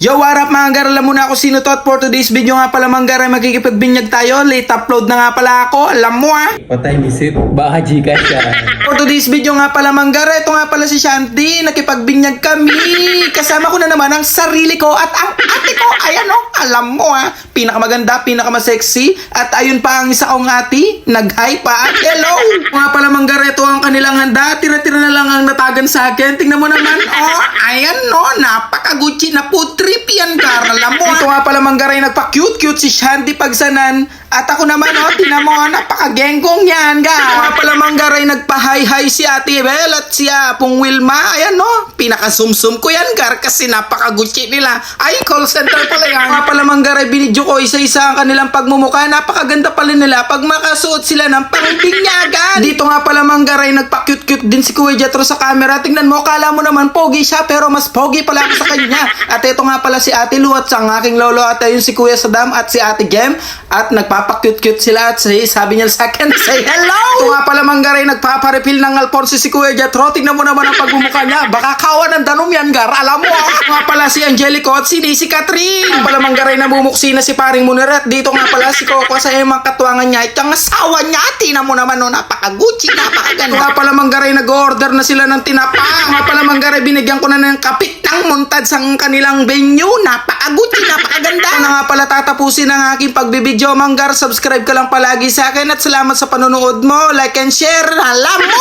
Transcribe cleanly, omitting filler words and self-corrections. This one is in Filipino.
Yo, what up mga gar? Alam mo na ako sino to at for today's video nga pala mga gar ay magkikipagbinyag tayo. Late upload na nga pala ako. Alam mo Patay misit, baka Gcash siya. For today's video nga pala mga gar, ito nga pala si Shanti. Nakipagbinyag kami. Kasama ko na naman ang sarili ko at ang ate ko. Ayan alam mo pinakamaganda, pinakamasexy. At ayun pa ang isa kong ate. Nag-hi pa at hello. Nga pala mga gar, ito ang kanilang handa. Tira-tira na lang ang natagan sa akin. Tingnan mo naman. Ayan napaka-Gucci na putri. Yan gar, alam mo ito nga pala manggaray nagpa-cute-cute si Shanti Pagsanan at ako naman tinan mo napaka-genggong yan gar. Ito nga pala manggaray nagpa-hi-hi si Ate Bel at si Apong Wilma. Ayan pinaka-sum-sum ko yan gar kasi napaka-Gucci nila. Ay, call center pala yan. Ito nga pala manggaray binidyo ko isa-isa ang kanilang pagmumukha. Napakaganda pala nila pag makasuot sila ng pangbinyagan. Dito nga pala manggaray nagpa-cute-cute din si Kuya Jetro sa camera. Tingnan mo, kala mo naman pogi siya pero mas pogi pala ako sa kanya. At ito nga pala si Ate Lu at sa aking lolo at ayun si Kuya Saddam at si Ate Gem at nagpapakute-cute sila at sabi niya sa akin, say hello! Ito nga pala manggaray nagpaparefill ng Alfonso si Kuya Jetro. Tingnan mo naman ang pagmumukha niya. Baka kawan ng danom yan gar. Alam mo Ito nga pala si Angelico at si Catherine. Ito nga pala manggaray namumuksi na si paring Muniret. Dito nga pala si Coco sa mga katuwangan niya at ang asawa niya. Tingnan mo naman napaka-Gucci, napakaganda. Ito nga pala manggaray nag-order na sila ng tinapa. Ito nga pala manggaray binigyan ko na ng kapit ng montad sa kanilang venue. Napaka-Gucci, napakaganda. Ito na nga pala tatapusin ang aking pagbibideo manggar. Subscribe ka lang palagi sa akin at salamat sa panonood mo. Like and share. Alam mo